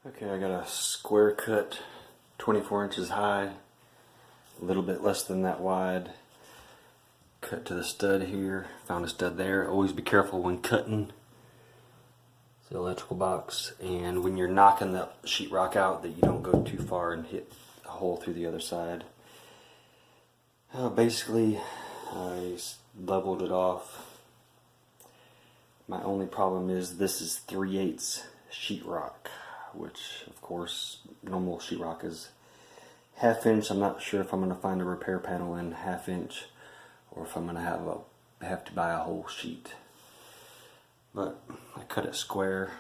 Okay, I got a square cut 24 inches high, a little bit less than that wide. Cut to the stud here, found a stud there. Always be careful when cutting. It's the electrical box, and when you're knocking the sheetrock out that you don't go too far and hit a hole through the other side. Basically, I leveled it off. My only problem is this is 3/8 sheetrock, which of course normal sheetrock is 1/2 inch. I'm not sure if I'm going to find a repair panel in 1/2 inch or if I'm going to have to buy a whole sheet. But I cut it square.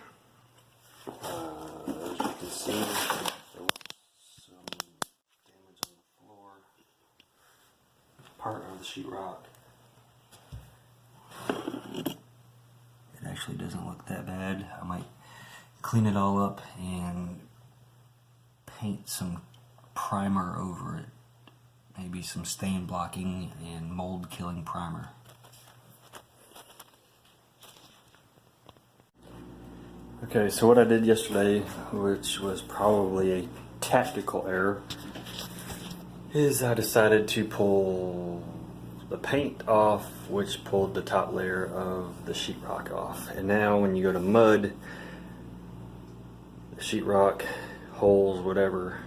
As you can see, there was some damage on the floor. Part of the sheetrock. It actually doesn't look that bad. I might clean it all up and paint some primer over it. Maybe some stain blocking and mold killing primer. Okay, so what I did yesterday, which was probably a tactical error, is I decided to pull the paint off, which pulled the top layer of the sheetrock off. And now when you go to mud, the sheetrock, holes, whatever,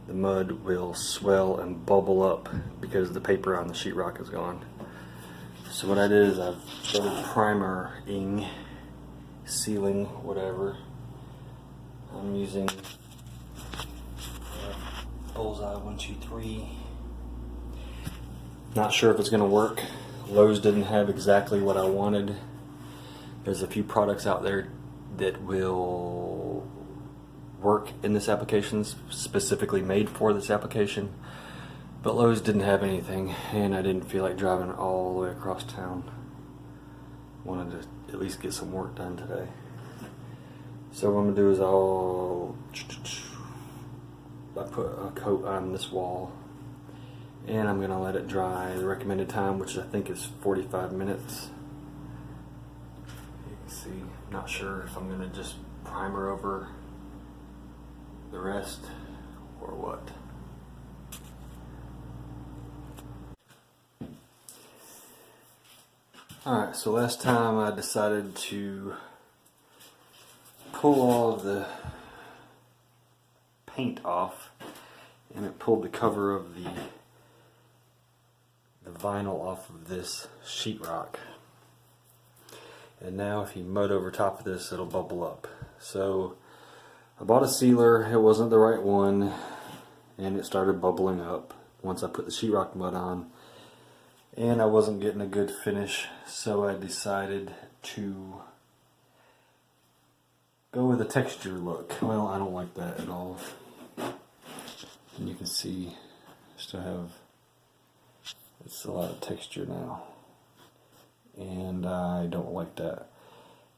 the mud will swell and bubble up because the paper on the sheetrock is gone. So what I did is I've started primering, sealing, whatever. I'm using Bullseye 123. Not sure if it's going to work. Lowe's didn't have exactly what I wanted. There's a few products out there that will work in this application, specifically made for this application, but Lowe's didn't have anything, and I didn't feel like driving all the way across town. Wanted to at least get some work done today. So what I'm going to do is I put a coat on this wall, and I'm going to let it dry. The recommended time, which I think is 45 minutes. You can see, not sure if I'm going to just primer over the rest or what. Alright, so last time I decided to pull all of the paint off, and it pulled the cover of the vinyl off of this sheetrock. And now if you mud over top of this, it'll bubble up. So I bought a sealer, it wasn't the right one, and it started bubbling up once I put the sheetrock mud on. And I wasn't getting a good finish, so I decided to go with a texture look. Well, I don't like that at all. And you can see I still have, it's a lot of texture now, and I don't like that.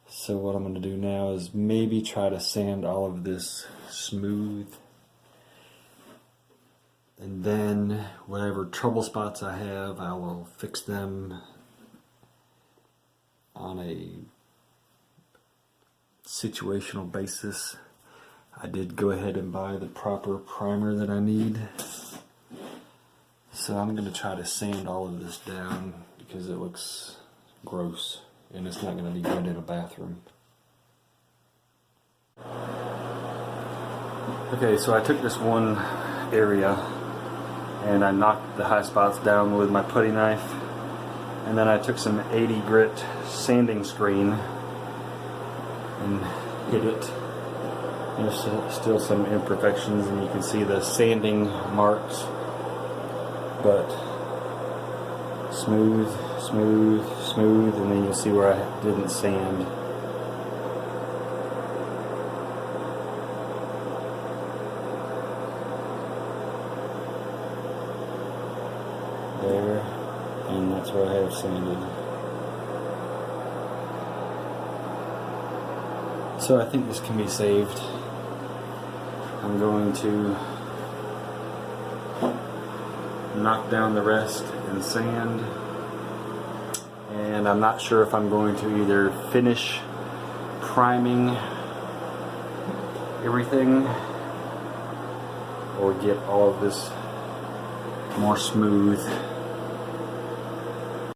So what I'm going to do now is maybe try to sand all of this smooth, and then whatever trouble spots I have, I will fix them on a situational basis. I did go ahead and buy the proper primer that I need. So I'm going to try to sand all of this down because it looks gross and it's not going to be good in a bathroom. Okay, so I took this one area and I knocked the high spots down with my putty knife, and then I took some 80 grit sanding screen and hit it. There's still some imperfections and you can see the sanding marks, but smooth, smooth, smooth, and then you'll see where I didn't sand. There, and that's where I have sanded. So I think this can be saved. I'm going to knock down the rest and sand, and I'm not sure if I'm going to either finish priming everything, or get all of this more smooth.